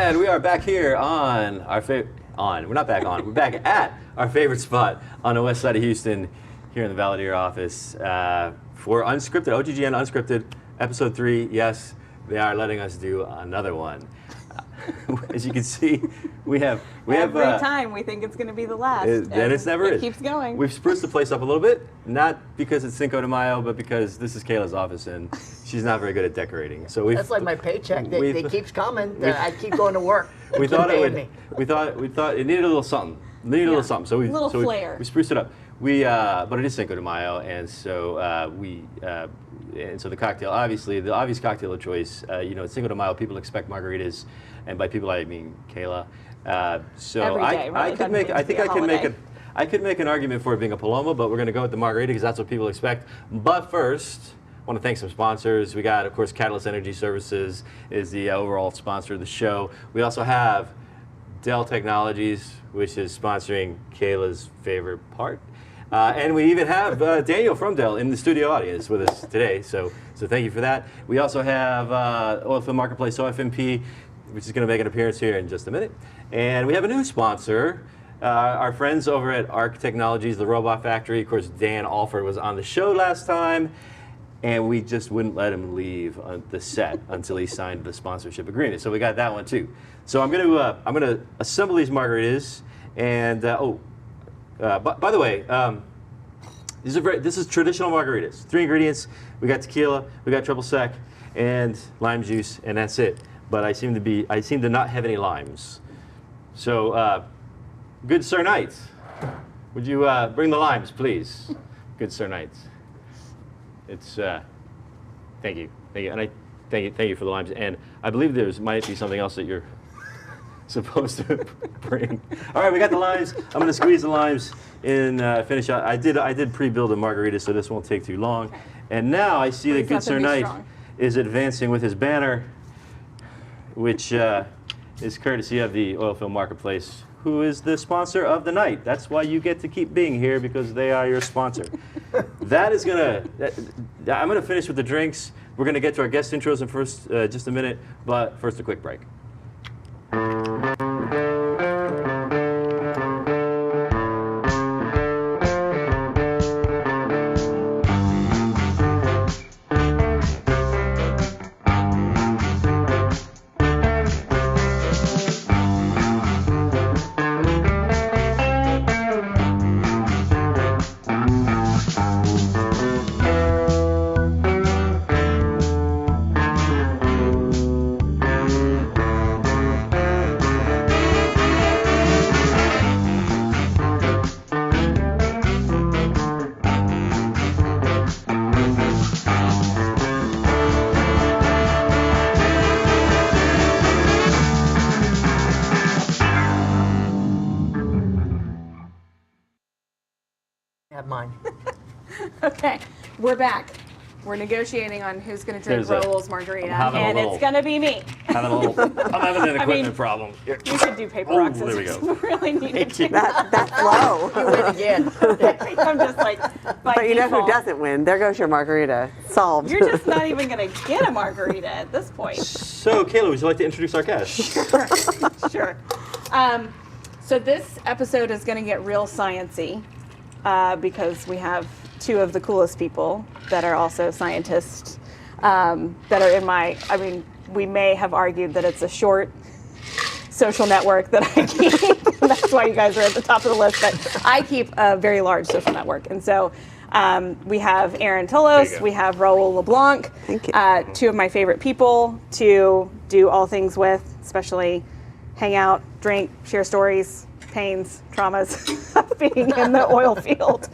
And we are back here on our favorite. We're not back on. We're back at our favorite spot on the west side of Houston, here in the Valadier office for Unscripted, OGGN Unscripted, episode 3. Yes, they are letting us do another one. As you can see, we have every time we think it's going to be the last. Then it's never It keeps going. We've spruced the place up a little bit, not because it's Cinco de Mayo, but because this is Kayla's office and she's not very good at decorating. So that's like my paycheck. It keeps coming. I keep going to work. We thought it needed a little something. So we flair. We spruced it up. But it is Cinco de Mayo, and so and so the cocktail, obviously, the obvious cocktail of choice. It's Cinco de Mayo. People expect margaritas, and by people I mean Kayla. So Every day, right? I could make an argument for it being a Paloma, but we're going to go with the margarita because that's what people expect. But first, I want to thank some sponsors. We got, of course, Catalyst Energy Services is the overall sponsor of the show. We also have Dell Technologies, which is sponsoring Kayla's favorite part. And we even have Daniel from Dell in the studio audience with us today, so thank you for that. We also have Oilfield Marketplace, OFMP, which is going to make an appearance here in just a minute. And we have a new sponsor, our friends over at ARC Technologies, the Robot Factory. Of course, Dan Alford was on the show last time, and we just wouldn't let him leave the set until he signed the sponsorship agreement. So we got that one too. So I'm going to assemble these margaritas, and by the way, this is traditional margaritas. 3 ingredients. We got tequila, we got triple sec, and lime juice, and that's it. But I seem to not have any limes. So, good Sir Knight, would you bring the limes, please? Good Sir Knight. It's thank you, and I thank you for the limes. And I believe might be something else that you're supposed to bring. All right, we got the limes. I'm going to squeeze the limes and finish out. I did pre-build a margarita, so this won't take too long. Okay. And now I see that Good Sir Knight is advancing with his banner, which is courtesy of the Oilfield Marketplace, who is the sponsor of the night. That's why you get to keep being here, because they are your sponsor. I'm gonna finish with the drinks. We're gonna get to our guest intros in just a minute, but first a quick break. Mine. Okay, we're back. We're negotiating on who's going to drink Raoul's margarita, and it's going to be me. I'm having an equipment problem. You should do paper rocks. There we go. Really need to do That's low. You win again. I'm just like, but you know who doesn't win? There goes your margarita. Solved. You're just not even going to get a margarita at this point. So, Kayla, would you like to introduce our guest? Sure. So this episode is going to get real science-y. Because we have 2 of the coolest people that are also scientists that are we may have argued that it's a short social network that I keep. That's why you guys are at the top of the list, but I keep a very large social network. And so we have Erin Tullos, we have Raoul LeBlanc, Thank you. 2 of my favorite people to do all things with, especially hang out, drink, share stories, pains, traumas of being in the oil field.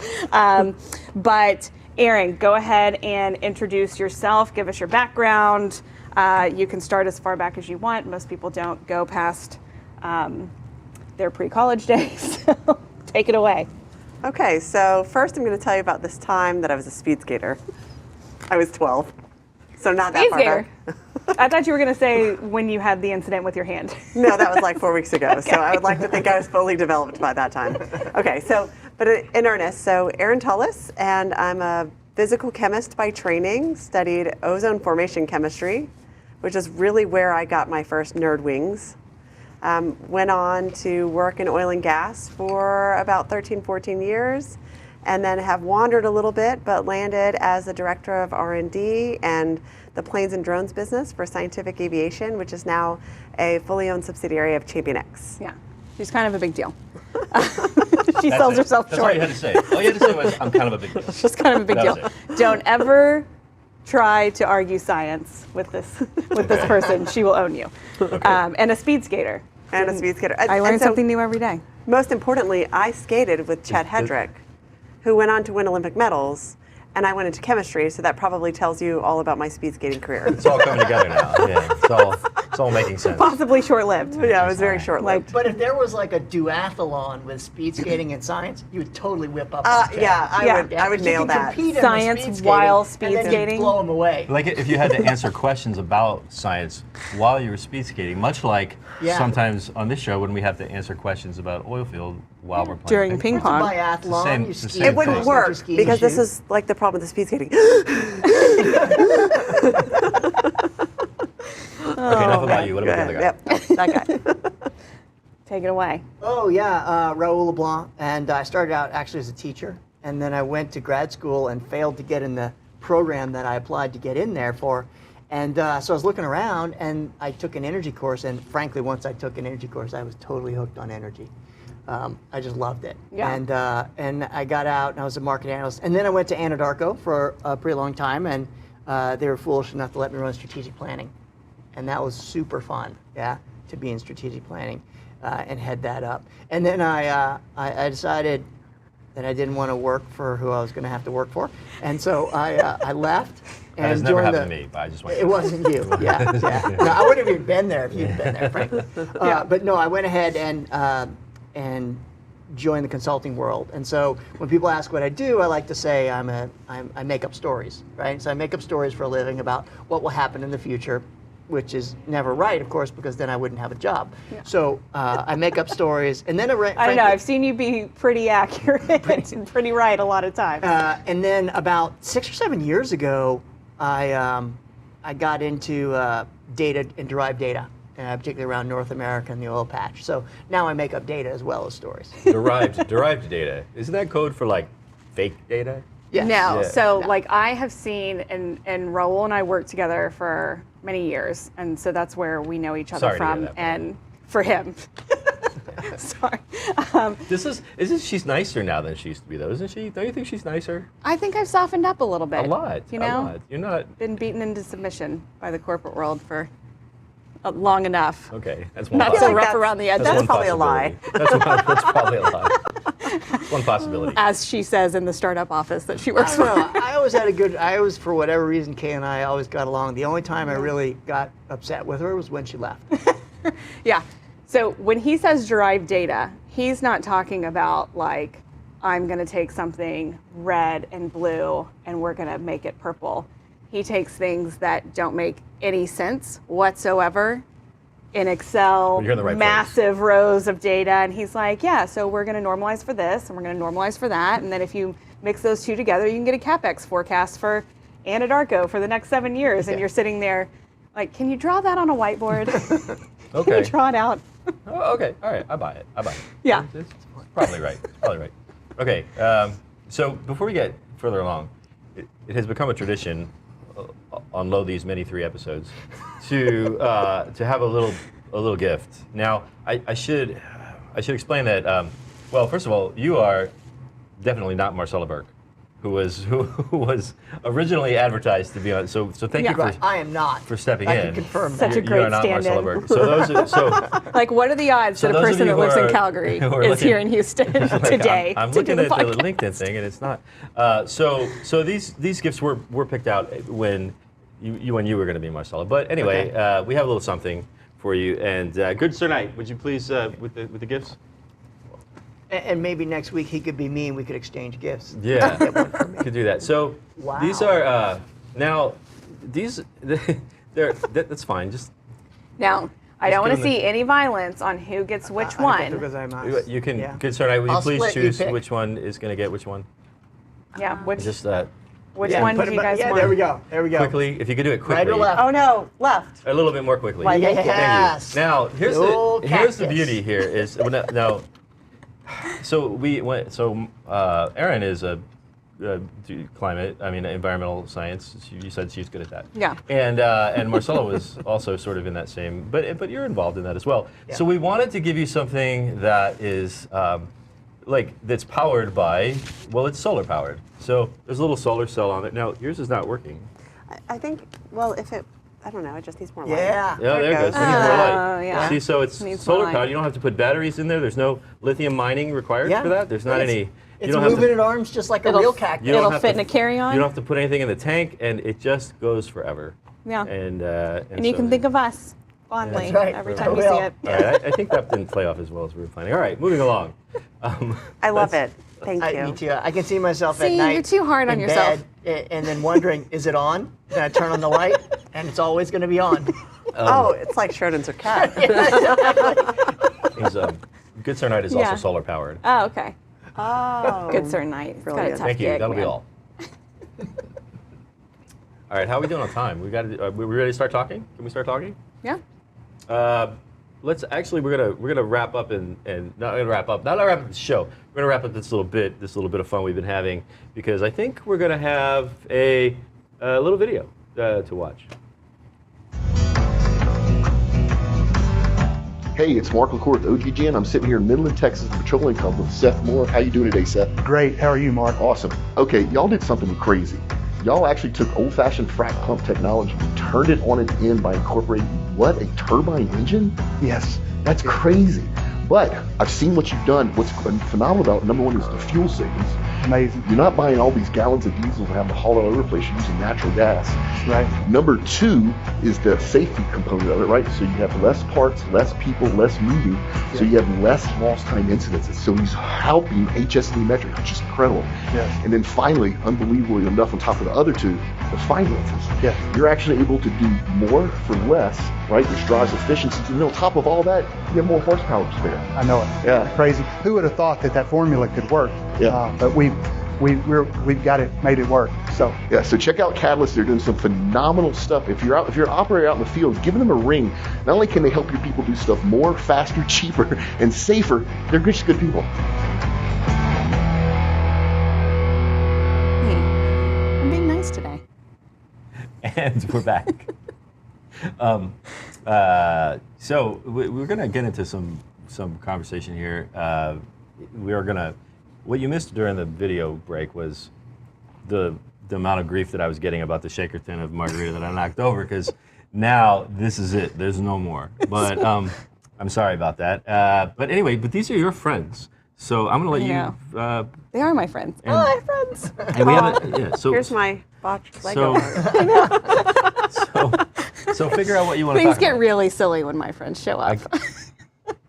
But Erin, go ahead and introduce yourself, give us your background. You can start as far back as you want. Most people don't go past their pre-college days. So take it away. Okay, so first I'm going to tell you about this time that I was a speed skater. I was 12, so not that far back. I thought you were going to say when you had the incident with your hand. No, that was like 4 weeks ago. Okay. So I would like to think I was fully developed by that time. Okay, but in earnest, so Erin Tullos, and I'm a physical chemist by training, studied ozone formation chemistry, which is really where I got my first nerd wings. Went on to work in oil and gas for about 13, 14 years, and then have wandered a little bit, but landed as the director of R&D and the planes and drones business for Scientific Aviation, which is now a fully owned subsidiary of ChampionX. Yeah, she's kind of a big deal. She sells herself That's short. all you had to say. All you had to say was, I'm kind of a big deal. She's kind of a big deal. Don't ever try to argue science with this person. She will own you. Okay. And a speed skater. And a speed skater. I learn something new every day. Most importantly, I skated with Chet Hedrick, who went on to win Olympic medals, and I went into chemistry, so that probably tells you all about my speed skating career. It's all coming together now. Yeah, it's all making sense. Possibly short-lived. Yeah, it was very short-lived. But if there was like a duathlon with speed skating and science, you would totally whip up. Yeah, I would nail that. Science while speed skating. Blow them away. Like if you had to answer questions about science while you were speed skating, much like sometimes on this show when we have to answer questions about oil field while we're playing During ping pong. Biathlon, you It's the ski. same It wouldn't thing. work because this is like the problem with the speed skating. Okay, enough about you. What about the other guy? Yep, that guy. Take it away. Oh yeah, Raoul LeBlanc, and I started out actually as a teacher, and then I went to grad school and failed to get in the program that I applied to get in there for, and so I was looking around, and I took an energy course, and frankly, once I took an energy course, I was totally hooked on energy. I just loved it, and I got out, and I was a market analyst, and then I went to Anadarko for a pretty long time, and they were foolish enough to let me run strategic planning, and that was super fun, to be in strategic planning. And head that up. And then I decided that I didn't want to work for who I was going to have to work for. And so I left and That has never joined happened to me, but I just want It wasn't you. Yeah. No, I wouldn't have even been there if you'd been there, frankly. But no, I went ahead and joined the consulting world. And so when people ask what I do, I like to say I make up stories, right? So I make up stories for a living about what will happen in the future, which is never right, of course, because then I wouldn't have a job. Yeah. So I make up stories, and then I don't know. I've seen you be pretty accurate and pretty right a lot of times. And then about 6 or 7 years ago, I got into data and derived data, particularly around North America and the oil patch. So now I make up data as well as stories. derived data. Isn't that code for like fake data? Yes. No. Yeah. So like I have seen, and Raoul and I worked together for many years, and so that's where we know each other Sorry to hear from. that, And for him, sorry. She's nicer now than she used to be, though, isn't she? Don't you think she's nicer? I think I've softened up a little bit. A lot. You know, A lot. You're not. been beaten into submission by the corporate world for long enough. Okay, that's one. Not so possibility. rough around the edges. That's one probably a lie. possibility. That's probably a lie. One possibility. As she says in the startup office that she works I for. don't know. I always, for whatever reason, Kay and I always got along. The only time I really got upset with her was when she left. Yeah. So when he says derived data, he's not talking about like, I'm going to take something red and blue and we're going to make it purple. He takes things that don't make any sense whatsoever in Excel, You're in the right massive rows of data, and he's like, yeah, so we're going to normalize for this, and we're going to normalize for that, and then if you mix those two together, you can get a CapEx forecast for Anadarko for the next 7 years, and you're sitting there like, can you draw that on a whiteboard? Okay. Can you draw it out? Oh, okay. All right. I buy it. Yeah. It's probably right. It's probably right. Okay. So before we get further along, it has become a tradition on Low These Many 3 episodes to have a little gift. Now, I should explain that. Well, first of all, you are definitely not Marcella Burke, who was originally advertised to be on. So thank you for I am not. for stepping I in. can confirm Such that. a great you are not stand-in. Marcella Burke. So those Like, what are the odds So that a those of person you that who lives in are- Calgary who are is looking- here in Houston today I'm to looking do at the the podcast? LinkedIn thing, and it's not. So these gifts were picked out when you were going to be Marcella. But anyway, we have a little something for you. And good Sir Knight, would you please with the gifts? And maybe next week he could be me and we could exchange gifts. Yeah, could do that. So Wow. these are now these that's fine. Just Now, I don't want to give them see any violence on who gets which one. you can Yeah. good Sir Knight. Will you I'll please split, you choose pick. which one is going to get which one? Yeah, which Just Which Yeah, one put do it you back- guys yeah, want? there we go. There we go. Quickly, if you could do it quickly. Right or left? Oh no, left. A little bit more quickly. Right, Thank yes. you. Now, here's The old here's the cactus. beauty here is now. So we went. So Erin is a environmental science. You said she's good at that. Yeah. And Marcella was also sort of in that same, but you're involved in that as well. Yeah. So we wanted to give you something that is that's powered by, well, it's solar powered. So there's a little solar cell on it. Now yours is not working. I think, well, I don't know, it just needs more light. Yeah. Yeah, there it goes. goes. We need more light. yeah. See, so it's Needs more solar light. powered. You don't have to put batteries in there. There's no lithium mining required Yeah. for that. There's not any. It's you don't have moving to, at arms just like a It'll- real cactus. you don't It'll have fit to- in a carry-on. You don't have to put anything in the tank, and it just goes forever. Yeah. And you so- can think of us fondly That's right. every I time you will. see it. All right, I think that didn't play off as well as we were planning. All right, moving along. I love it. Thank you. Me too. I can see myself at See, night. you're too hard on in yourself. bed, and then wondering, is it on? Then I turn on the light, and it's always going to be on. Oh, it's like Schrödinger's cat. He's, Good Sir Night is Yeah. also solar powered. Oh, okay. Oh. Good Sir Night. It's got a Brilliant. tough Thank you. gig, That'll be man. all. All right, how are we doing on time? We got. We ready to start talking? Can we start talking? Yeah. Let's actually we're gonna wrap up and not gonna wrap up the show. We're gonna wrap up this little bit of fun we've been having because I think we're gonna have a little video to watch. Hey, it's Mark LaCour with OGGN. I'm sitting here in Midland, Texas, Petroleum Company with Seth Moore. How you doing today, Seth? Great. How are you, Mark? Awesome. Okay, y'all did something crazy. Y'all actually took old-fashioned frac pump technology and turned it on its end by incorporating, what, a turbine engine? Yes. That's crazy. But I've seen what you've done. What's phenomenal about it, number one, is the fuel savings. Amazing. You're not buying all these gallons of diesel and having to haul it all over the place. You're using natural gas. Right. Number two is the safety component of it, right? So you have less parts, less people, less moving, so you have less lost time incidences. So he's helping HSE metrics, which is incredible. Yes. And then finally, unbelievably enough on top of the other two, the finances. Yes. You're actually able to do more for less, right? Which drives efficiency. And then on top of all that, you have more horsepower to spare. I know it. Yeah. Crazy. Who would have thought that formula could work? Yeah. But we've got it, made it work. So Yeah, so check out Catalyst. They're doing some phenomenal stuff. If you're an operator out in the field, giving them a ring. Not only can they help your people do stuff more, faster, cheaper, and safer, they're just good people. Hey, I'm being nice today. And we're back. So we're going to get into some conversation here. We are going to. What you missed during the video break was the amount of grief that I was getting about the shaker tin of margarita that I knocked over because now this is it. There's no more. But I'm sorry about that. But anyway, these are your friends. So I'm going to let you. They are my friends. And- Oh, hi, friends. And we have yeah. So Here's my botched Lego. So figure out what you want to Things talk get about. really silly when my friends show up.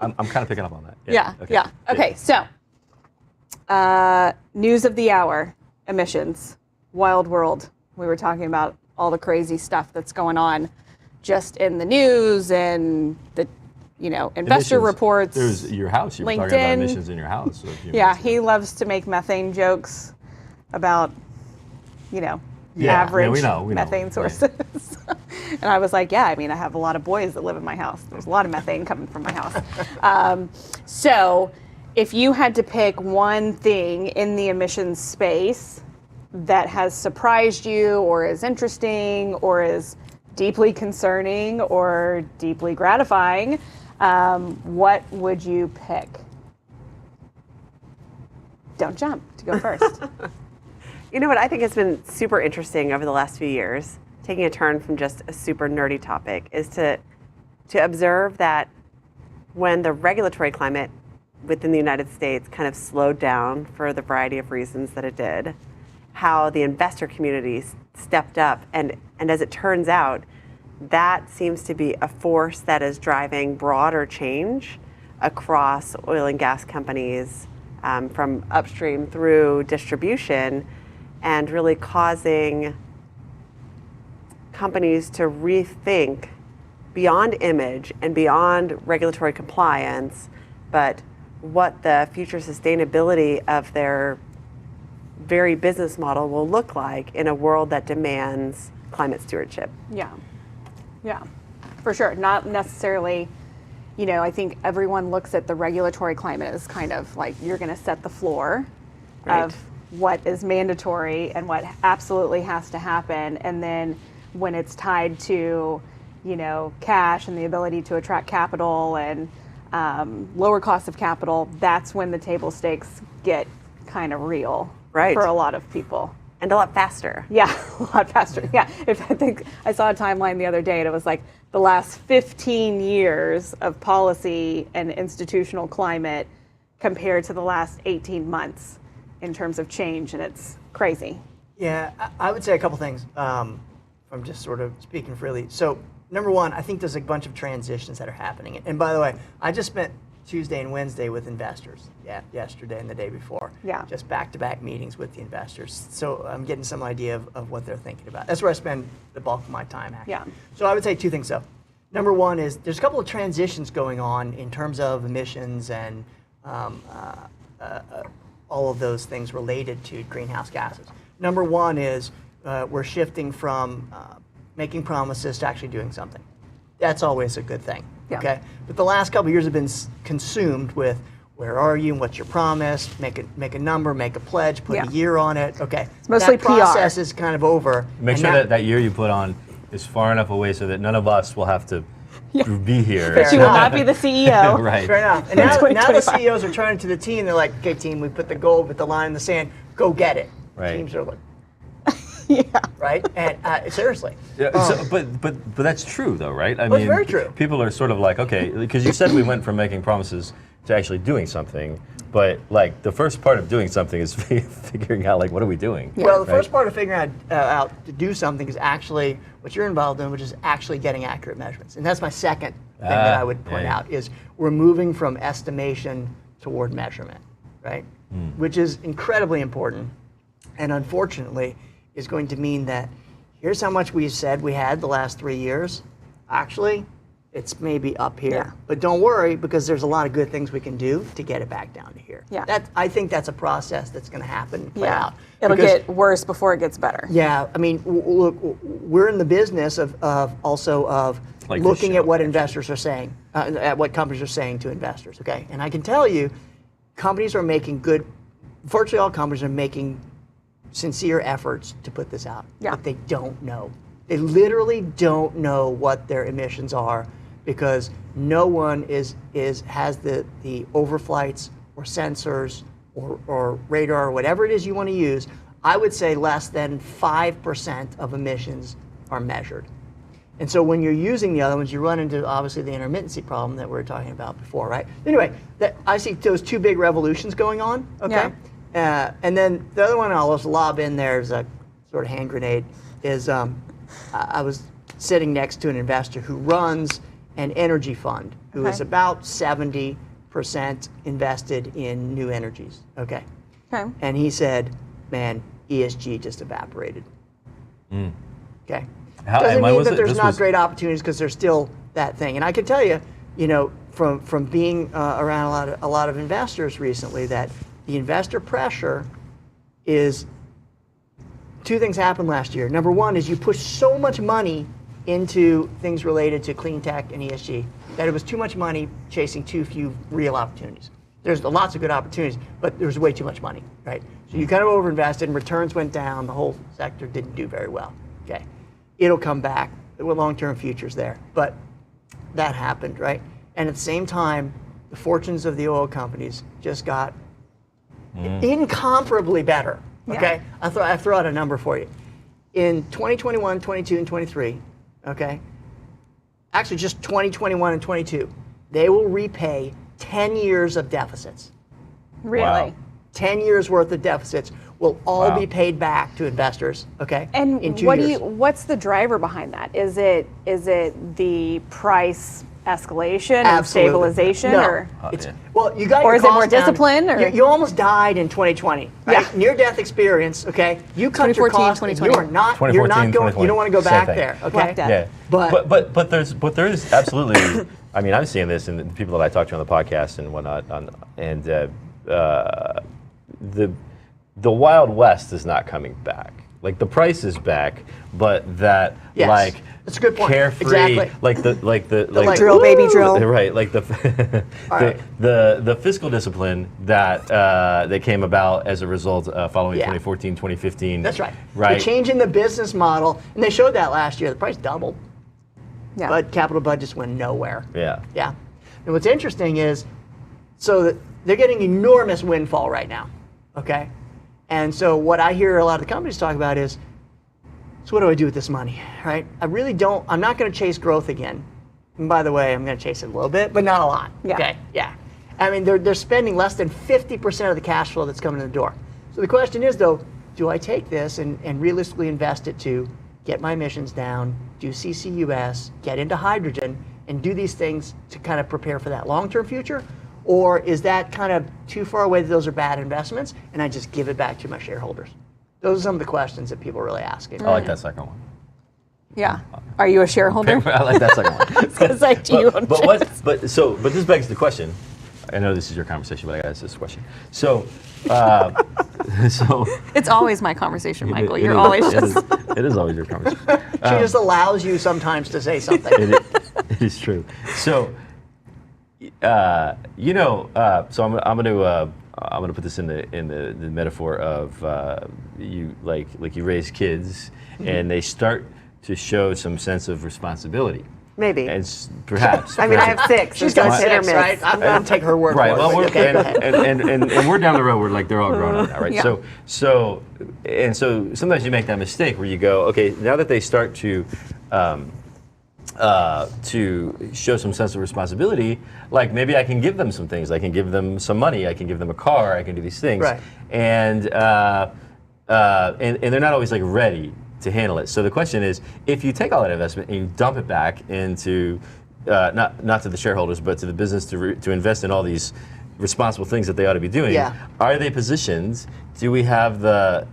I'm kind of picking up on that. Yeah. Okay, so news of the hour, emissions, wild world. We were talking about all the crazy stuff that's going on just in the news and the, investor Emissions. reports. There's your house. You were talking about LinkedIn. emissions in your house. So if you Yeah, missed it. he loves to make methane jokes about, Yeah, average we know. methane Yeah. sources. And I was like, yeah, I have a lot of boys that live in my house. There's a lot of methane coming from my house. So if you had to pick one thing in the emissions space that has surprised you or is interesting or is deeply concerning or deeply gratifying, what would you pick? Don't jump to go first. You know what I think has been super interesting over the last few years, taking a turn from just a super nerdy topic, is to observe that when the regulatory climate within the United States kind of slowed down for the variety of reasons that it did, how the investor community stepped up. And as it turns out, that seems to be a force that is driving broader change across oil and gas companies from upstream through distribution, and really causing companies to rethink beyond image and beyond regulatory compliance, but what the future sustainability of their very business model will look like in a world that demands climate stewardship. Yeah, yeah, for sure. Not necessarily, I think everyone looks at the regulatory climate as kind of like you're going to set the floor of what is mandatory and what absolutely has to happen. And then when it's tied to, cash and the ability to attract capital and lower cost of capital, that's when the table stakes get kind of real for a lot of people. And a lot faster. Yeah, a lot faster. Yeah. I think I saw a timeline the other day and it was like the last 15 years of policy and institutional climate compared to the last 18 months in terms of change, and it's crazy. Yeah, I would say a couple things from just sort of speaking freely. So, number one, I think there's a bunch of transitions that are happening. And by the way, I just spent Tuesday and Wednesday with investors, yesterday and the day before. Yeah. Just back-to-back meetings with the investors. So I'm getting some idea of what they're thinking about. That's where I spend the bulk of my time, actually. Yeah. So I would say two things, though. Number one is there's a couple of transitions going on in terms of emissions and all of those things related to greenhouse gases. Number one is we're shifting from making promises to actually doing something. That's always a good thing. Yeah. Okay, but the last couple of years have been consumed with where are you and what's your promise? Make a number, make a pledge, put a year on it. Okay, it's mostly that process is kind of over. Make sure that year you put on is far enough away so that none of us will have to be here. But you will not be the CEO. Right. Fair enough. And now the CEOs are turning to the team. They're like, okay, team, we put the goal, put the line in the sand. Go get it. Right. Teams are like, Yeah. right? And seriously. Yeah, but that's true though, right? I mean, it's very true. People are sort of like, okay, because you said we went from making promises to actually doing something, but like the first part of doing something is figuring out like what are we doing? Yeah. Well, the first part of figuring out to do something is actually what you're involved in, which is actually getting accurate measurements. And that's my second thing that I would point out is we're moving from estimation toward measurement, right? Which is incredibly important, and unfortunately is going to mean that here's how much we said we had the last 3 years. Actually, it's maybe up here. Yeah. But don't worry, because there's a lot of good things we can do to get it back down to here. Yeah. I think that's a process that's going to happen, play out. It'll get worse before it gets better. Yeah, I mean, look, we're in the business of Like looking at what investors are saying, at what companies are saying to investors, okay? And I can tell you, companies are making virtually all companies are making sincere efforts to put this out, but they don't know. They literally don't know what their emissions are because no one has the overflights or sensors or radar or whatever it is you want to use. I would say less than 5% of emissions are measured. And so when you're using the other ones, you run into obviously the intermittency problem that we were talking about before, right? Anyway, I see those two big revolutions going on, okay? Yeah. And then the other one I'll just lob in there as a sort of hand grenade is I was sitting next to an investor who runs an energy fund who is about 70% invested in new energies, okay? And he said, man, ESG just evaporated. Okay. Doesn't mean that there's not great opportunities because there's still that thing. And I can tell you, from being around a lot of investors recently, that the investor pressure is two things happened last year. Number one is you pushed so much money into things related to clean tech and ESG that it was too much money chasing too few real opportunities. There's lots of good opportunities, but there was way too much money, right? So you kind of overinvested and returns went down. The whole sector didn't do very well, okay? It'll come back with long-term futures there, but that happened, right? And at the same time, the fortunes of the oil companies just got incomparably better, okay? I throw out a number for you. In 2021, 22, and 23, okay? Actually, just 2021 and 22, they will repay 10 years of deficits. Really? Wow. 10 years worth of deficits will all be paid back to investors, okay? And in 2 years. What's the driver behind that? Is it the price escalation and stabilization, no. Well, you got or your is it more costs down. discipline? Or? You almost died in 2020, right? Near-death experience, okay? You cut your costs, and you're not going. You don't want to go back there, okay? Yeah, but there is absolutely. I mean, I'm seeing this in the people that I talk to on the podcast and whatnot, the Wild West is not coming back. Like the price is back, but that Yes. like That's a good point. carefree, Exactly. like like, drill, baby, drill. right? Like the right. the fiscal discipline that came about as a result following Yeah. 2014, 2015. That's right. Right. They're changing the business model, and they showed that last year. The price doubled, Yeah. but capital budgets went nowhere. Yeah. Yeah. And what's interesting is, so that they're getting enormous windfall right now, okay? And so what I hear a lot of the companies talk about is, so what do I do with this money, right? I'm not going to chase growth again. And by the way, I'm going to chase it a little bit, but not a lot, Yeah. okay? Yeah. I mean, they're spending less than 50% of the cash flow that's coming in the door. So the question is, though, do I take this and realistically invest it to get my emissions down, do CCUS, get into hydrogen, and do these things to kind of prepare for that long-term future? Or is that kind of too far away that those are bad investments and I just give it back to my shareholders? Those are some of the questions that people are really asking. I like that second one. Yeah. Are you a shareholder? I like that second one. Because like, do you own shares? But this begs the question. I know this is your conversation, but I got to ask this question. So, It's always my conversation, Michael. it You're is- always it just. it is always your conversation. She just allows you sometimes to say something. It is true. So, so I'm going to put this in the metaphor of you like you raise kids and they start to show some sense of responsibility. Maybe. And perhaps. I mean, I have 6. She's so got it's hit or 6, miss. right? I'm going to take her word Right. for it. Well, but okay, go ahead. and we're down the road. We're like they're all grown up now, right? Yeah. So sometimes you make that mistake where you go, okay, now that they start to show some sense of responsibility, like maybe I can give them some things. I can give them some money. I can give them a car. I can do these things. Right. And they're not always like ready to handle it. So the question is, if you take all that investment and you dump it back into not to the shareholders, but to the business to invest in all these responsible things that they ought to be doing. Yeah. Are they positioned? Do we have the,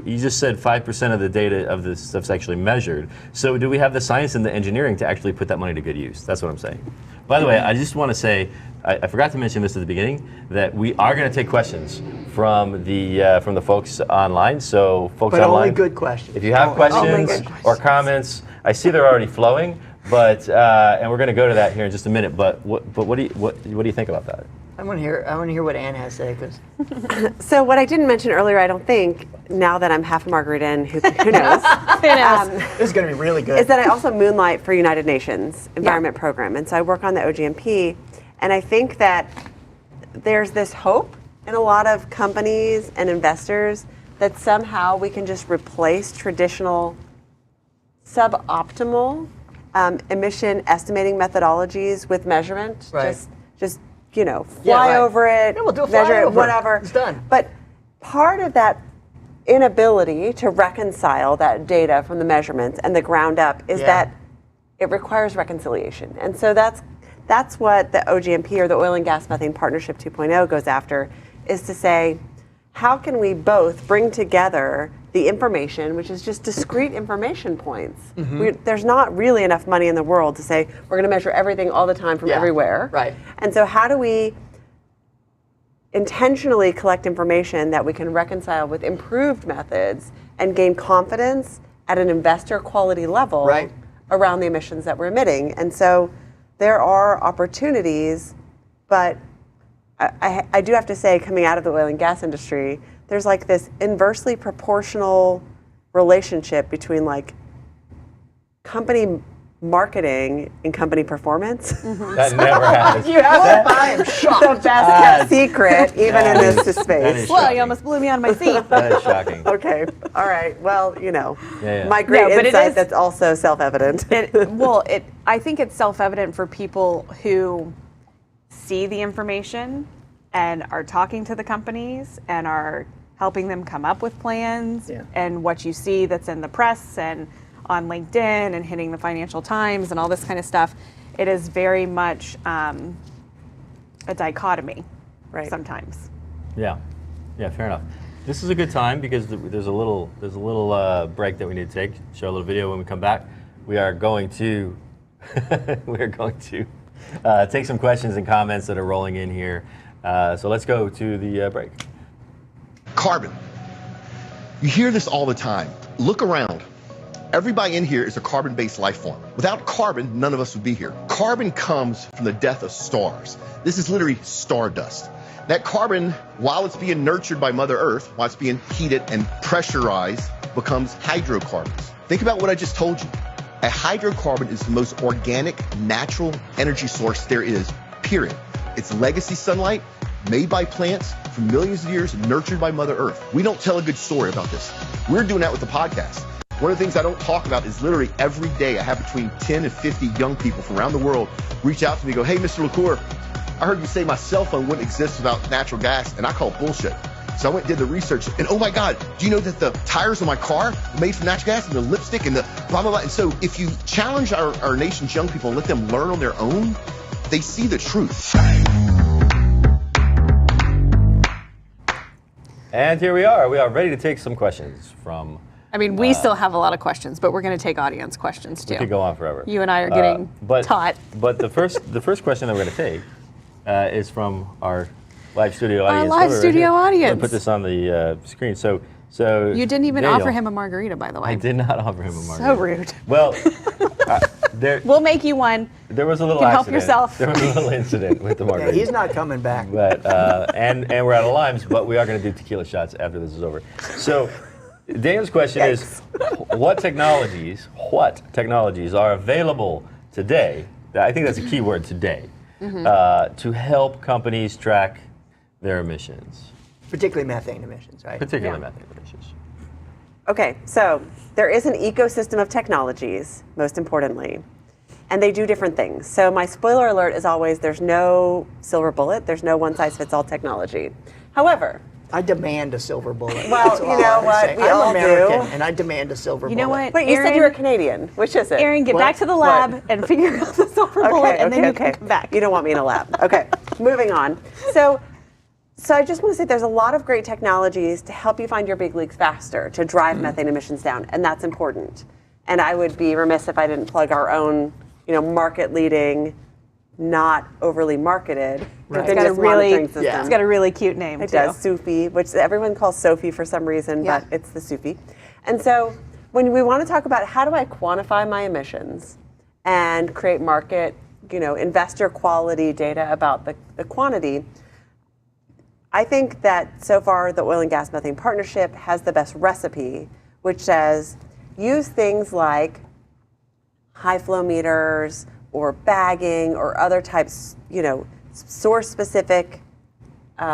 you just said 5% of the data of this stuff's actually measured. So do we have the science and the engineering to actually put that money to good use? That's what I'm saying. By the way, I just want to say, I forgot to mention this at the beginning, that we are going to take questions from the folks online. So folks But online. only good questions. If you have Only questions good or comments, I see they're already flowing, but and we're going to go to that here in just a minute. But what do you think about that? I want to hear what Ann has to say. 'Cause So what I didn't mention earlier, I don't think, now that I'm half a margarita in, who knows, this is going to be really good. is that I also moonlight for United Nations Environment Program. And so I work on the OGMP. And I think that there's this hope in a lot of companies and investors that somehow we can just replace traditional suboptimal emission estimating methodologies with measurement. Right. Just Yeah, fly right. over it, Yeah, we'll do a measure it, flyover. whatever. It's done. But part of that inability to reconcile that data from the measurements and the ground up is Yeah. that it requires reconciliation. And so that's what the OGMP, or the Oil and Gas Methane Partnership 2.0, goes after, is to say, how can we both bring together the information, which is just discrete information points. There's not really enough money in the world to say we're going to measure everything all the time from Yeah, everywhere. right. And so how do we intentionally collect information that we can reconcile with improved methods and gain confidence at an investor quality level Right. around the emissions that we're emitting? And so there are opportunities, but I do have to say, coming out of the oil and gas industry, there's like this inversely proportional relationship between like company marketing and company performance. That never happens. You have to buy. I'm shocked. The best kept secret, even in this that space. is Well, shocking. you almost blew me out of my seat. That is shocking. Okay, all right. Well, Yeah. my great No, but it insight is- that's also self-evident. I think it's self-evident for people who see the information and are talking to the companies and are helping them come up with plans, Yeah. and what you see that's in the press and on LinkedIn and hitting the Financial Times and all this kind of stuff. It is very much a dichotomy, Right. sometimes. Yeah, fair enough. This is a good time because there's a little break that we need to take. Show a little video. When we come back, we are going to take some questions and comments that are rolling in here. So let's go to the break. Carbon. You hear this all the time. Look around. Everybody in here is a carbon-based life form. Without carbon, none of us would be here. Carbon comes from the death of stars. This is literally stardust. That carbon, while it's being nurtured by Mother Earth, while it's being heated and pressurized, becomes hydrocarbons. Think about what I just told you. A hydrocarbon is the most organic, natural energy source there is, period. It's legacy sunlight, made by plants for millions of years, nurtured by Mother Earth. We don't tell a good story about this. We're doing that with the podcast. One of the things I don't talk about is literally every day I have between 10 and 50 young people from around the world reach out to me and go, hey, Mr. LaCour, I heard you say my cell phone wouldn't exist without natural gas, and I call it bullshit. So I went and did the research, and oh my God, do you know that the tires on my car are made from natural gas, and the lipstick and the blah, blah, blah. And so if you challenge our nation's young people and let them learn on their own, they see the truth. And here we are. We are ready to take some questions from... I mean, we still have a lot of questions, but we're going to take audience questions too. We could go on forever. You and I are getting taught. But the first question that we're going to take is from our live studio audience. Our live studio audience. I'm going to put this on the screen. So you didn't even Daniel, offer him a margarita, by the way. I did not offer him a margarita. So rude. Well, we'll make you one. There was a little you can accident. help yourself. There was a little incident with the margarita. Yeah, he's not coming back. But and we're out of limes, but we are going to do tequila shots after this is over. So Daniel's question is, what technologies are available today? I think that's a key word, today, to help companies track their emissions. Particularly methane emissions, right? Particularly methane emissions. Okay, so there is an ecosystem of technologies, most importantly, and they do different things. So my spoiler alert is always, there's no silver bullet, there's no one-size-fits-all technology. However, I demand a silver bullet. Well, That's all you know I'm what? saying. We I'm all American, do. and I demand a silver bullet. You know what? wait, you said Erin- you were Canadian. Which is it? Erin, get What? back to the lab and figure out the silver bullet, and then you can come back. You don't want me in a lab. Okay, moving on. So I just want to say there's a lot of great technologies to help you find your big leagues faster, to drive methane emissions down, and that's important. And I would be remiss if I didn't plug our own, market-leading, not overly marketed continuous monitoring system. It's got a really cute name, It too. does, Sophie, which everyone calls Sophie for some reason, Yeah. but it's the Sophie. And so when we want to talk about how do I quantify my emissions and create market, investor quality data about the quantity, I think that so far the Oil and Gas Methane Partnership has the best recipe, which says use things like high flow meters or bagging or other types, source-specific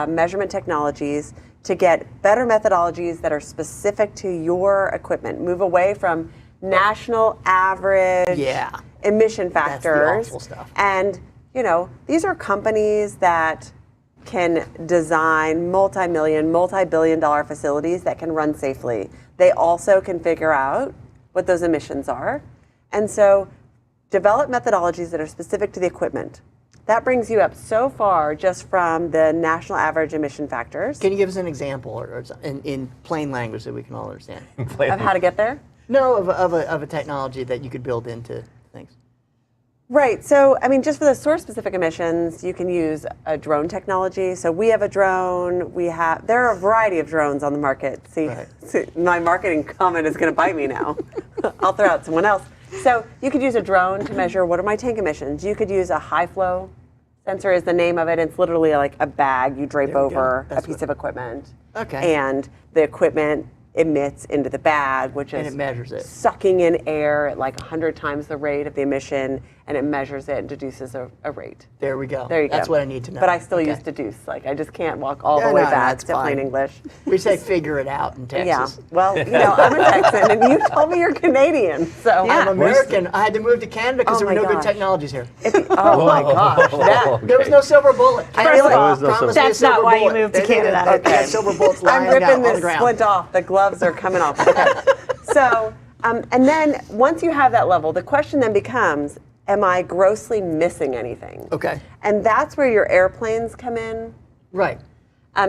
measurement technologies to get better methodologies that are specific to your equipment. Move away from national average emission factors. That's the awful stuff. And, these are companies that can design multi-million, multi-billion-dollar facilities that can run safely. They also can figure out what those emissions are. And so develop methodologies that are specific to the equipment. That brings you up so far just from the national average emission factors. Can you give us an example or in plain language that we can all understand? Of how to get there? No, of a technology that you could build into things. Right. So, just for the source-specific emissions, you can use a drone technology. So we have a drone. There are a variety of drones on the market. See, my marketing comment is going to bite me now. I'll throw out someone else. So you could use a drone to measure what are my tank emissions. You could use a high flow sensor is the name of it. It's literally like a bag you drape over a piece of equipment. Okay. And the equipment emits into the bag, which is it measures it. sucking in air at like 100 times the rate of the emission, and it measures it and deduces a rate. There we go. There you go. That's what I need to know. But I still use deduce. Like, I just can't walk all the way back that's to plain fine. English. We say figure it out in Texas. Yeah. Well, I'm a Texan, and you told me you're Canadian. So I'm American. I had to move to Canada because there were no good technologies here. Oh my gosh. There was no silver bullet. First of all, Promise me a that's not silver why you bullet. moved to They Canada. had Okay. silver bullets I'm lying ripping out on the this ground. splint off. The gloves are coming off. Okay. So, and then once you have that level, the question then becomes, am I grossly missing anything? Okay. And that's where your airplanes come in. Right.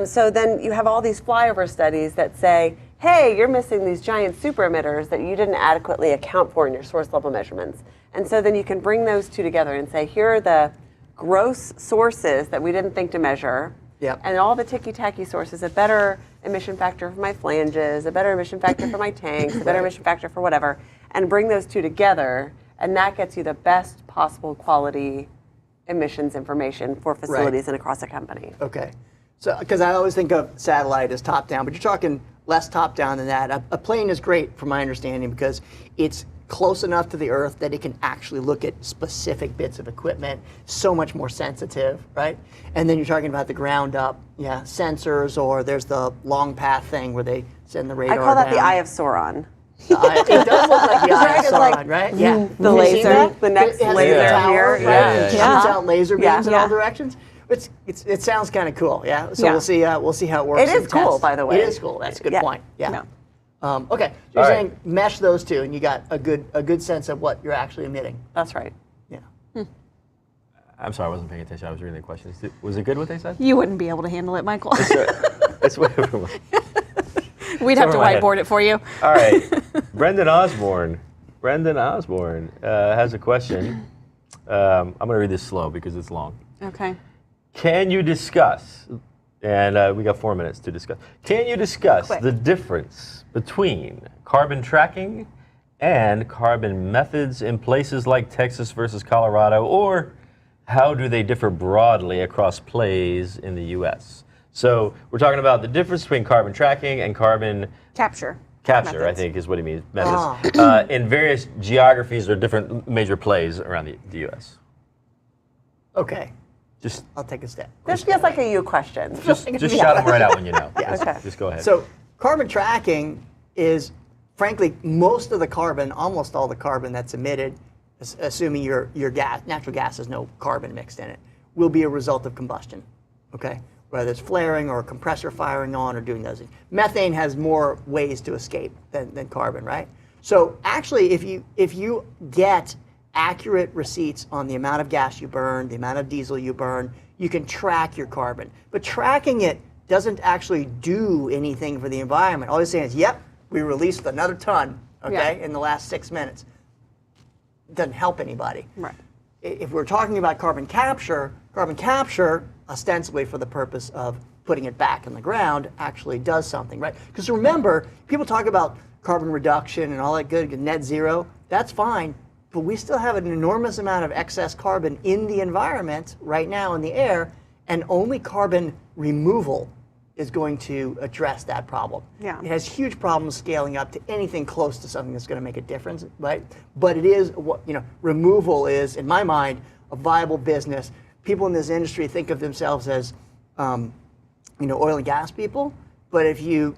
So then you have all these flyover studies that say, hey, you're missing these giant super emitters that you didn't adequately account for in your source level measurements. And so then you can bring those two together and say, here are the gross sources that we didn't think to measure. Yep. And all the ticky-tacky sources that better emission factor for my flanges, a better emission factor for my tanks, a better emission factor for whatever, and bring those two together, and that gets you the best possible quality emissions information for facilities and across a company. Okay. So, because I always think of satellite as top down, but you're talking less top down than that. A plane is great, from my understanding, because it's close enough to the Earth that it can actually look at specific bits of equipment, so much more sensitive, right? And then you're talking about the ground up, sensors, or there's the long path thing where they send the radar I call that down. the Eye of Sauron. It does look like the eye of Sauron, like, right? Yeah. the Have you seen laser. that? The next It has laser the tower, here, right? yeah. It shoots out laser beams in all directions. It sounds kind of cool, yeah. So we'll see how it works. It is cool, by the way. It is cool. That's a good point. Yeah. Okay. So you're All saying mesh those two, and you got a good sense of what you're actually emitting. That's right. Yeah. I'm sorry, I wasn't paying attention. I was reading the questions. Was it good what they said? You wouldn't be able to handle it, Michael. It's whatever. We'd have to over my head. whiteboard it for you. All right. Brendan Osborne has a question. I'm going to read this slow because it's long. Okay. Can you discuss, and we got 4 minutes to discuss, can you discuss Quick. the difference between carbon tracking and carbon methods in places like Texas versus Colorado, or how do they differ broadly across plays in the U.S.? So we're talking about the difference between carbon tracking and carbon Capture, I methods. think is what he means, methods, in various geographies or different major plays around the U.S. Okay. Just I'll take a step. This feels like a you question. shout them right out when you know. Okay. Just go ahead. So carbon tracking is, frankly, most of the carbon, almost all the carbon that's emitted, assuming your natural gas has no carbon mixed in it, will be a result of combustion. Okay. Whether it's flaring or a compressor firing on or doing those things. Methane has more ways to escape than carbon, right? So actually, if you get accurate receipts on the amount of gas you burn, the amount of diesel you burn, you can track your carbon. But tracking it doesn't actually do anything for the environment. All you're saying is, yep, we released another ton, okay, in the last 6 minutes. It doesn't help anybody. Right. If we're talking about carbon capture, ostensibly for the purpose of putting it back in the ground, actually does something, right? Because remember, people talk about carbon reduction and all that good, net zero, that's fine, but we still have an enormous amount of excess carbon in the environment right now in the air, and only carbon removal is going to address that problem. Yeah. It has huge problems scaling up to anything close to something that's going to make a difference, right? But it is, removal is, in my mind, a viable business. People in this industry think of themselves as, oil and gas people, but if you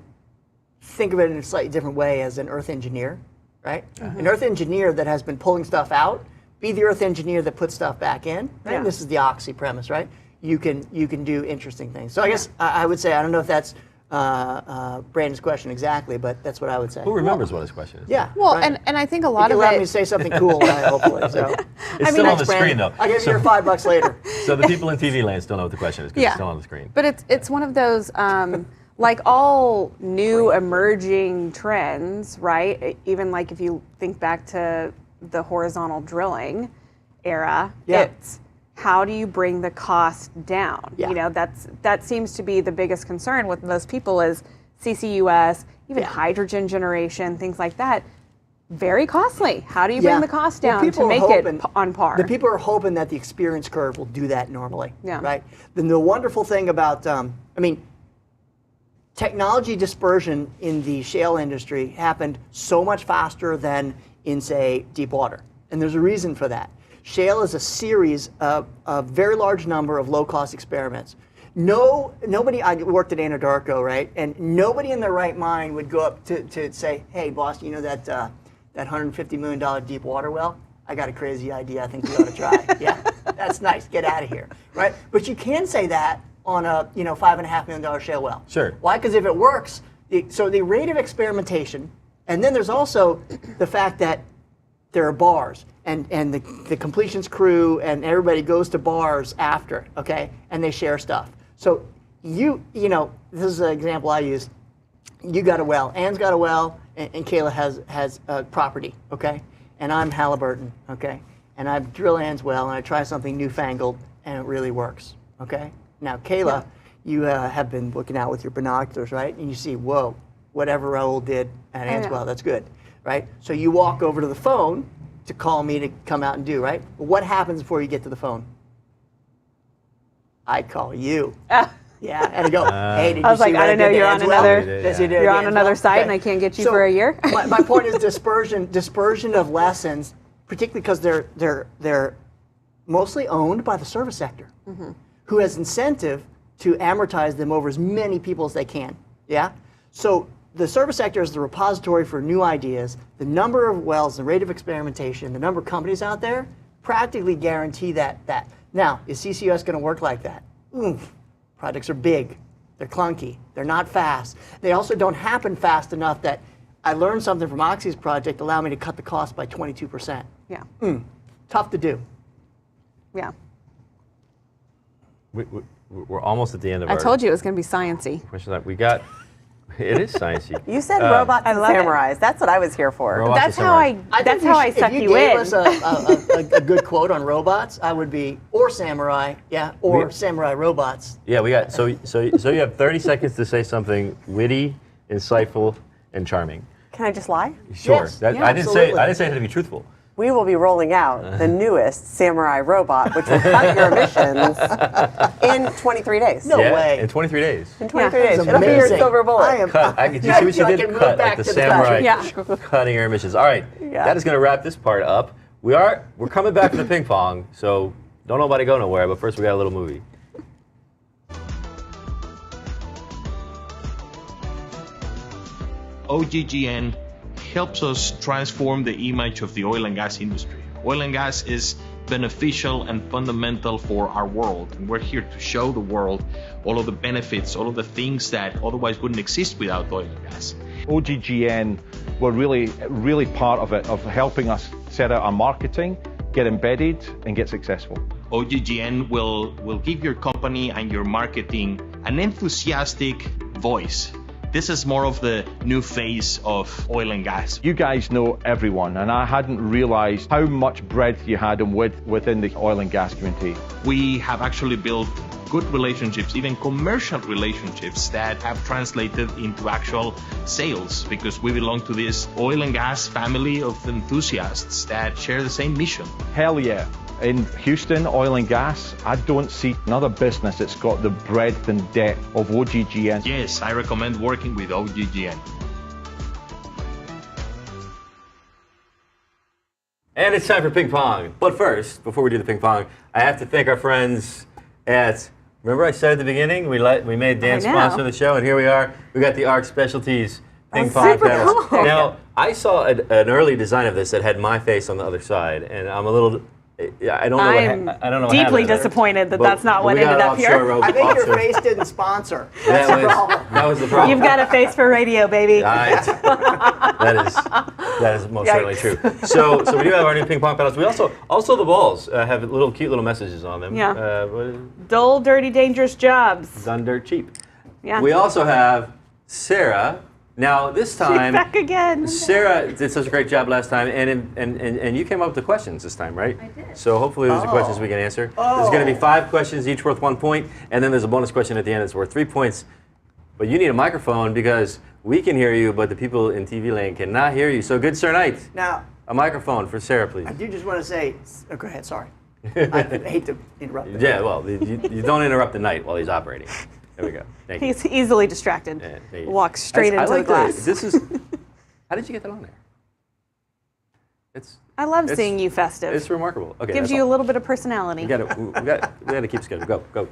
think of it in a slightly different way as an earth engineer, right? An earth engineer that has been pulling stuff out, be the earth engineer that puts stuff back in, right? Yeah. This is the oxy premise, right? You can do interesting things. So I guess I would say, I don't know if that's Brandon's question exactly, but that's what I would say. Who remembers what his question is? Yeah. Well, right. and I think a lot you of let it. me say something cool, hopefully. So. It's still on the Thanks, screen, Brandon. though. I'll give you your $5 later. So the people in TV land still know what the question is because it's still on the screen. But it's one of those, like all new emerging trends, right? Even like if you think back to the horizontal drilling era, it's how do you bring the cost down? Yeah. That seems to be the biggest concern with most people is CCUS, even hydrogen generation, things like that. Very costly. How do you bring the cost down to make it on par? The people are hoping that the experience curve will do that normally, right? Then the wonderful thing about, technology dispersion in the shale industry happened so much faster than in, say, deep water. And there's a reason for that. Shale is a series of a very large number of low-cost experiments. Nobody, I worked at Anadarko, right? And nobody in their right mind would go up to say, hey, boss, you know that $150 million deep water well? I got a crazy idea I think you ought to try. Yeah, that's nice. Get out of here, right? But you can say that on a $5.5 million shale well. Sure. Why? Because if it works, so the rate of experimentation, and then there's also the fact that there are bars, and the completions crew and everybody goes to bars after, okay, and they share stuff. So this is an example I use. You got a well, Ann's got a well, and Kayla has property, okay, and I'm Halliburton, okay, and I drill Ann's well and I try something newfangled and it really works, okay. Now Kayla you have been looking out with your binoculars, right? And you see, whoa, whatever Raoul did at Answell, that's good, right? So you walk over to the phone to call me to come out and do, right? But what happens before you get to the phone? I call you. Yeah, and I go, hey, did you I was see like, what I don't know, did to you're on Answell? another, Yes, you did you're to on another Answell? site Okay. and I can't get you So for a year. my point is dispersion of lessons, particularly because they're mostly owned by the service sector, who has incentive to amortize them over as many people as they can. Yeah. So the service sector is the repository for new ideas. The number of wells, the rate of experimentation, the number of companies out there practically guarantee that. Now, is CCUS going to work like that? Projects are big. They're clunky. They're not fast. They also don't happen fast enough that I learned something from Oxy's project, allow me to cut the cost by 22%. Yeah. Tough to do. Yeah. We're almost at the end of I our told you it was going to be science-y. question. We got, it is sciencey. You said robots and love it. samurais. That's what I was here for. Robots That's and how samurais. that's how I suck if you you gave in. us a good quote on robots, I would be or samurai, or samurai robots. Yeah, we got, so you have 30 seconds to say something witty, insightful, and charming. Can I just lie? Sure. Yes, I didn't absolutely. say it had to be truthful. We will be rolling out the newest samurai robot, which will cut your emissions in 23 days. No way. In 23 days. In 23 Yeah. days. That's It'll be your amazing. silver bullet. I am- Cut. Did you see what you I did? can move Cut, back like the to the samurai country. Yeah. cutting your emissions. All right, Yeah. that is going to wrap this part up. We're coming back to the ping pong, so don't nobody go nowhere, but first we got a little movie. OGGN helps us transform the image of the oil and gas industry. Oil and gas is beneficial and fundamental for our world, and we're here to show the world all of the benefits, all of the things that otherwise wouldn't exist without oil and gas. OGGN were really part of it, of helping us set out our marketing, get embedded, and get successful. OGGN will give your company and your marketing an enthusiastic voice. This is more of the new face of oil and gas. You guys know everyone, and I hadn't realized how much breadth you had and width within the oil and gas community. We have actually built good relationships, even commercial relationships that have translated into actual sales, because we belong to this oil and gas family of enthusiasts that share the same mission. Hell yeah. In Houston, oil and gas, I don't see another business that's got the breadth and depth of OGGN. Yes, I recommend working with OGGN. And it's time for ping pong. But first, before we do the ping pong, I have to thank our friends at, remember I said at the beginning, we made Dan I know. sponsor the show, and here we are. We got the ARC Specialties ping That's pong super paddles. cool. Now, I saw an early design of this that had my face on the other side, and I'm a little, I don't know I'm what I don't know what deeply happened there. disappointed that But that's not what we got ended up offshore here. rope I think your offshore. face didn't sponsor. That's the problem. That was the problem. You've got a face for radio, baby. That is most certainly true. So we do have our new ping pong paddles. We also the balls have cute little messages on them. Yeah. What Dull, dirty, dangerous jobs. is done dirt cheap. Yeah. We also have Sarah. Now this time, Back again. Sarah did such a great job last time, and you came up with the questions this time, right? I did. So hopefully those are questions we can answer. There's going to be 5 questions, each worth 1 point, and then there's a bonus question at the end that's worth 3 points. But you need a microphone because we can hear you, but the people in TV land cannot hear you. So good Sir Knight, Now, a microphone for Sarah, please. I do just want to say, go ahead, sorry. I hate to interrupt. you. Yeah, well, you don't interrupt the knight while he's operating. There we go. Thank you. He's easily distracted. Yeah, there you go. Walks straight I into like the glass. This is. How did you get that on there? I love it's- seeing you festive. It's remarkable. Okay, Gives that's you all. a little bit of personality. We got to keep schedule. Go.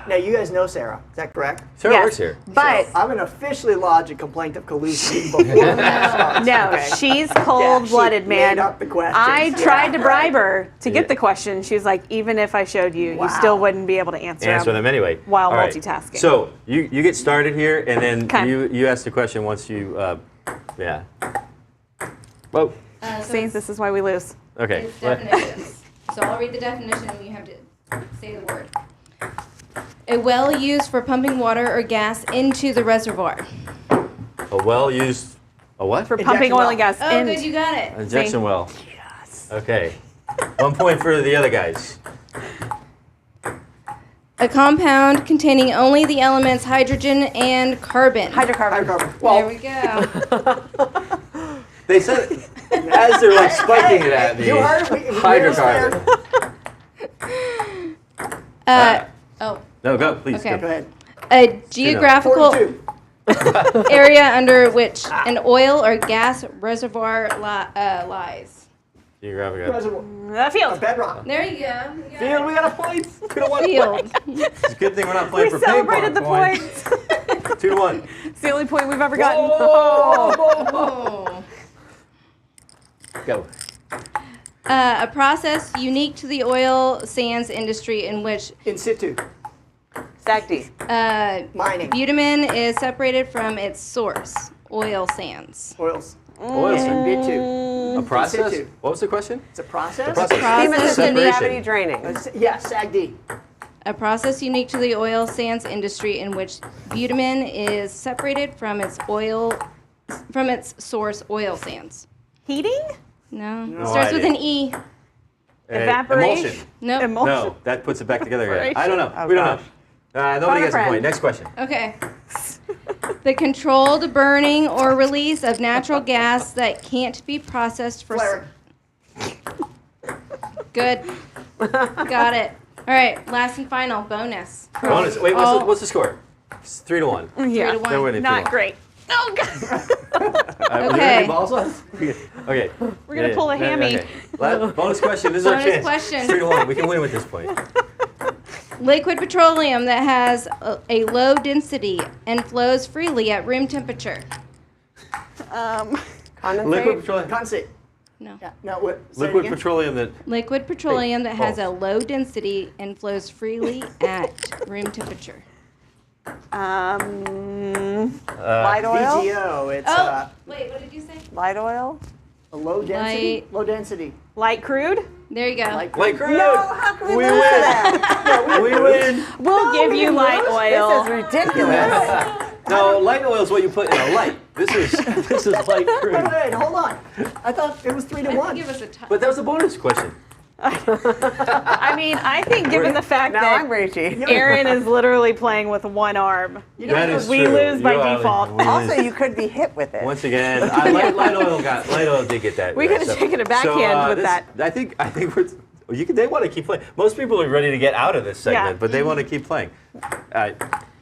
Now, you guys know Sarah, is that correct? Sarah Yes, works here. But So, I'm going to officially lodge a complaint of collusion before that starts. no, okay? she's cold-blooded, she man. made up the questions. I Yeah, tried to bribe right. her to get the question. She was like, even if I showed you, you Wow. still wouldn't be able to answer Them anyway. while All right. multitasking. So you get started here, and then Okay. you ask the question once you. Yeah. Whoa. See, this is why we lose. Okay. It's definitions. So I'll read the definition and you have to say the word. A well used for pumping water or gas into the reservoir. A well used. A what? For pumping oil and gas. Oh, in. good, you got it. Injection well. Yes. Okay. 1 point for the other guys. A compound containing only the elements hydrogen and carbon. Hydrocarbon. There we go. They said as they're like spiking it at me. You heard it. Hydrocarbon. Oh, No, go please. Okay. Go ahead. a geographical 42. area under which an oil or gas reservoir lies. Geographic. Reservoir. Field. Bedrock. There you go. Field, we got a point. 2-1. Field. It's a good thing we're not playing We for ping celebrated pong the points. points. 2-1. It's the only point we've ever gotten. Oh. Go. A process unique to the oil sands industry in which In situ. SAGD. Mining. bitumen is separated from its source, oil sands. Oils. Oil sand. Bitu. A process? situ. What was the question? It's a process. Process. Process Steam unique, gravity draining. Yeah, SAGD. a process unique to the oil sands industry in which bitumen is separated from its source, oil sands. Heating? No. No Starts with idea. an E. Evaporation. Emulsion. Nope. Emulsion. No, that puts it back together again. Evaporation. I don't know. Oh, We don't gosh. know. Nobody gets a friend. point. Next question. Okay. The controlled burning or release of natural gas that can't be processed for. Flare. Good. Got it. All right. Last and final bonus. Bonus. Wait, what's the score? It's 3-1. Yeah. 3-1. Then we're at Not 3-1. great. Oh, God. Were there Okay. any balls left? Okay. We're going to pull a hammy. Bonus question. This is our Bonus chance. question. It's 3-1. We can win with this point. Liquid petroleum that has a low density and flows freely at room temperature. Condensate. Liquid petroleum. Condensate. No. Yeah. No, what? Say it Liquid again. petroleum that. Liquid petroleum that has a false. low density and flows freely at room temperature. Light oil. VGO. It's Oh, wait, what did you say? Light oil. a low density. Light. Low density. Light crude? There you go. Like Light crude. No, how can we We lose win. to that? We win. We'll give you light oil. This is ridiculous. No, light oil is what you put in a light. This is light crude. Wait, hold on. I thought it was 3 to I 1. think it was a tie. But that was a bonus question. I mean, I think given the fact Now that I'm ragey. Erin is literally playing with one arm, That is we true. lose by You are- default. we Also, lose. you could be hit with it. Once again, light oil did get that. We right, could have taken a backhand with that. I think we're. They want to keep playing. Most people are ready to get out of this segment, Yeah. but they want to keep playing.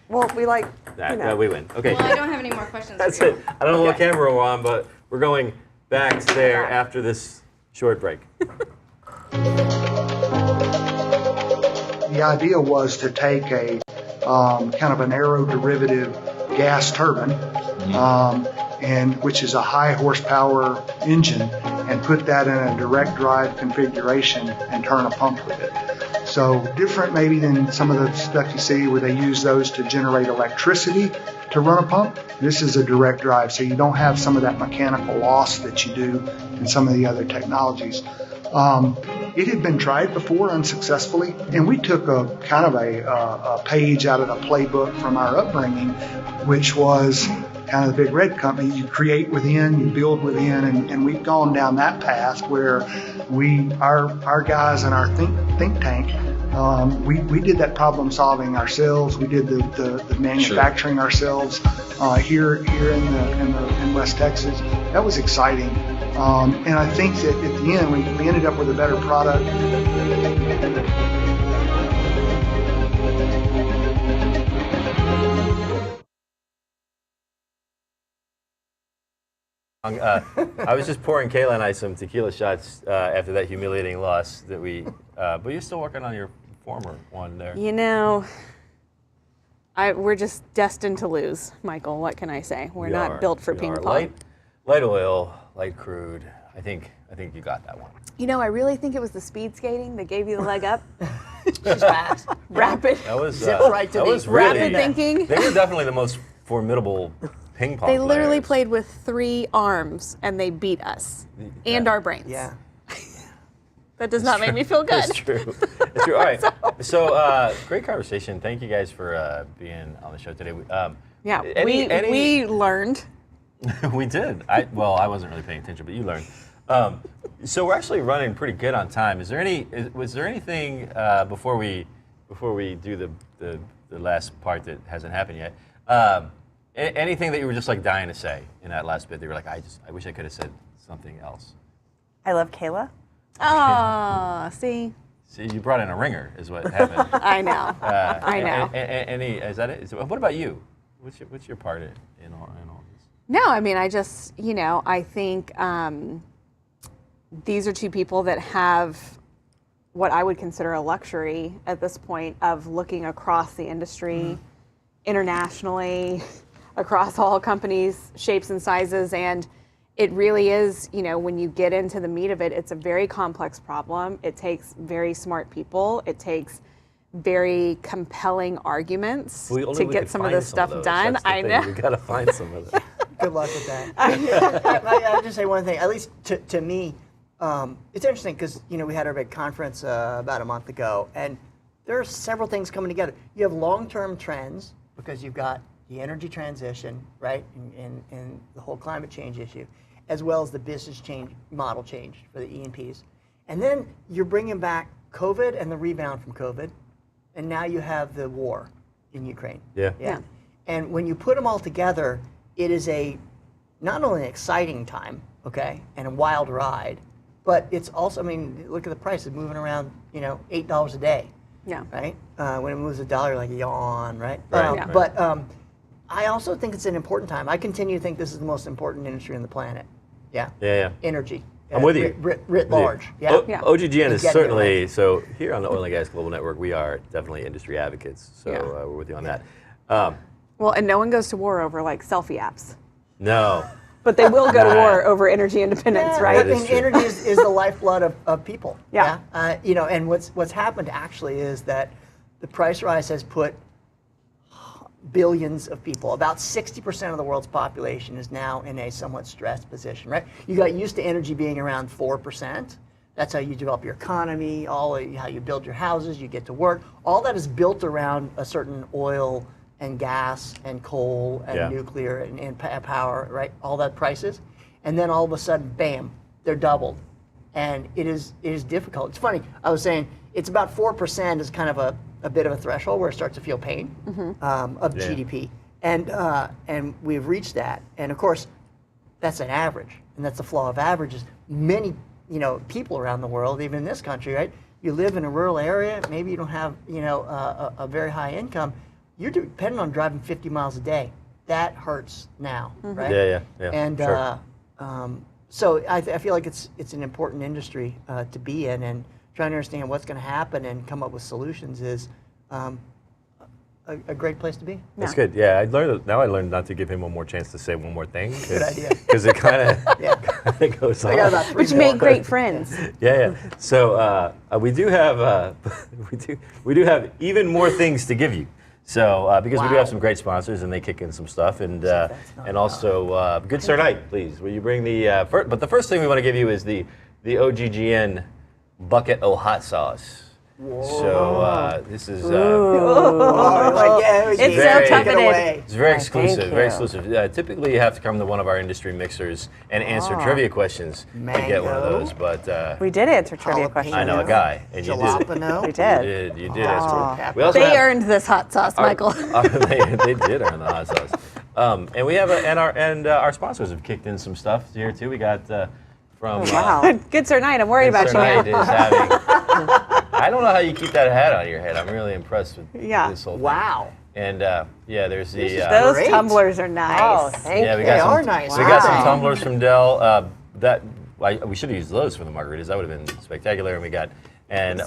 Well, we like. We win. Okay, Well, I don't have any more questions. that's for you. it. I don't know what camera we're on, but we're going back there after this short break. The idea was to take a kind of an aeroderivative gas turbine, and which is a high horsepower engine, and put that in a direct drive configuration and turn a pump with it. So different maybe than some of the stuff you see where they use those to generate electricity to run a pump. This is a direct drive, so you don't have some of that mechanical loss that you do in some of the other technologies. It had been tried before unsuccessfully, and we took a kind of a page out of the playbook from our upbringing, which was kind of the big red company. You create within, you build within, and we've gone down that path where our guys in our think tank, we did that problem solving ourselves. We did the manufacturing ourselves here in West Texas. That was exciting. And I think that at the end, we ended up with a better product. I was just pouring Kayla and I some tequila shots after that humiliating loss that we. But you're still working on your former one there. You know, we're just destined to lose, Michael. What can I say? We're not built for ping pong. Light oil, light crude. I think you got that one. You know, I really think it was the speed skating that gave you the leg up. She's fast. Rapid. That was Zip right to that the was really, rapid thinking. They were definitely the most formidable ping pong. They literally players. played with 3 arms and they beat us and our brains. Yeah. That does not make me feel good. It's true. It's true. All right. So great conversation. Thank you guys for being on the show today. Yeah, Any- we learned. We did. I wasn't really paying attention, but you learned. So we're actually running pretty good on time. Was there anything before we do the last part that hasn't happened yet. Anything that you were just like dying to say in that last bit that you were like, I wish I could have said something else. I love Kayla. Oh, see? See, you brought in a ringer, is what happened. I know. I know. Is that it? What about you? What's your part in all this? No, I mean, I just, I think these are two people that have what I would consider a luxury at this point of looking across the industry, internationally, across all companies, shapes and sizes, and it really is, when you get into the meat of it, it's a very complex problem. It takes very smart people. It takes very compelling arguments to get some of this stuff done. I know. You got to find some of it. Good luck with that. I'll just say one thing, at least to me, it's interesting because, we had our big conference about a month ago, and there are several things coming together. You have long-term trends because you've got the energy transition, right, and the whole climate change issue, as well as the business model change for the E&Ps. And then you're bringing back COVID and the rebound from COVID, and now you have the war in Ukraine. Yeah. And when you put them all together, it is not only an exciting time, okay, and a wild ride, but it's also, look at the prices moving around, $8 a day. Yeah. Right? When it moves $1, you're like, yawn, right? Right. But I also think it's an important time. I continue to think this is the most important industry on the planet. Yeah. Energy. I'm with you. Writ large. Yeah. OGGN is Get certainly, it. so here on the Oil and Gas Global Network, we are definitely industry advocates. So we're with you on that. Well, and no one goes to war over like selfie apps. No. But they will go to war over energy independence, right? That is true. Energy is the lifeblood of people. Yeah. And what's happened actually is that the price rise has put billions of people, about 60% of the world's population is now in a somewhat stressed position, right? You got used to energy being around 4%. That's how you develop your economy, how you build your houses, you get to work. All that is built around a certain oil and gas and coal and nuclear and power, right? All that prices. And then all of a sudden, bam, they're doubled. And it is difficult. It's funny, I was saying, it's about 4% is kind of a bit of a threshold where it starts to feel pain of GDP. And we've reached that. And of course, that's an average. And that's the flaw of averages. Many people around the world, even in this country, right? You live in a rural area, maybe you don't have a very high income. You're dependent on driving 50 miles a day. That hurts now, right? Yeah. And sure. So I feel like it's an important industry to be in, and trying to understand what's going to happen and come up with solutions is a great place to be. That's good. Yeah, I learned not to give him one more chance to say one more thing. Good idea. Because it kind of goes on. I got about 3 Which make great friends. Yeah. So we do have we do have even more things to give you. So because we do have some great sponsors and they kick in some stuff, and also Good Sir Night, please. Will you bring the but the first thing we want to give you is the OGGN bucket o' hot sauce. Whoa. So this is it's so coveted. It's very exclusive. Very exclusive. Typically, you have to come to one of our industry mixers and answer trivia questions to get one of those. But we did answer trivia questions. I know a guy, and you did. We did. You did answer. We also they earned this hot sauce, Michael. They did earn the hot sauce. And we have our sponsors have kicked in some stuff here too. We got from Good Sir Night. I'm worried about you now. Is having. I don't know how you keep that hat on your head. I'm really impressed with this whole thing. Wow. And there's the those tumblers are nice. Oh, thank you. we got They some, are nice. We got some tumblers from Dell. We should have used those for the margaritas. That would have been spectacular. And we got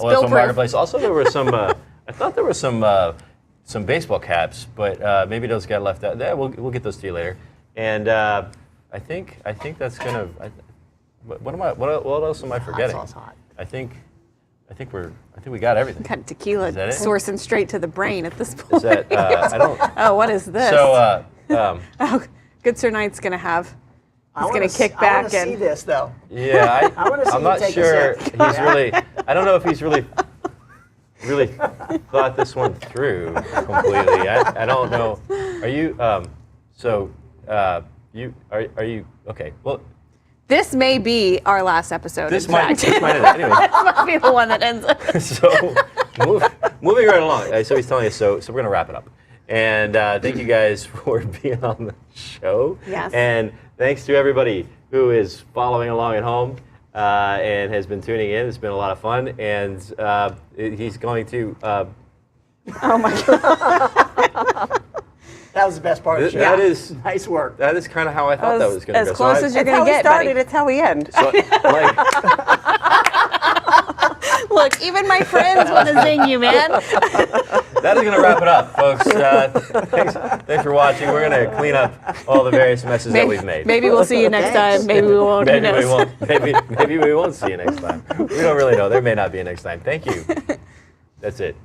oil from Marketplace. Also, there were some. I thought there were some baseball caps, but maybe those got left out. Yeah, we'll get those to you later. And I think that's kind of. What else am I forgetting? Hot sauce hot. I think we got everything. Kind of tequila Is that it? sourcing straight to the brain at this point. Is that I don't. Oh, what is this? So Good Sir Night's gonna have. I He's wanna gonna kick I back wanna see and. this though. yeah, I wanna see I'm you not take a sure sip. he's really. I don't know if he's really thought this one through completely. I don't know. Are you? You are you okay? Well. This may be our last episode. This in might fact. end it. Anyway. This might be the one that ends it. So Moving right along. So he's telling us. So we're gonna wrap it up. And thank you guys for being on the show. Yes. And thanks to everybody who is following along at home and has been tuning in. It's been a lot of fun. And he's going to. Oh my God. That was the best part of the show. That is nice work. That is kind of how I thought that was going to go. As close as you're It's going how to we get, started, buddy. it's how we end. So, like, Look, even my friends want to zing you, man. that is going to wrap it up, folks. Thanks for watching. We're going to clean up all the various messes that we've made. Maybe we'll see you next time. Maybe we won't. Who Maybe we knows? won't. Maybe we won't see you next time. We don't really know. There may not be a next time. Thank you. That's it.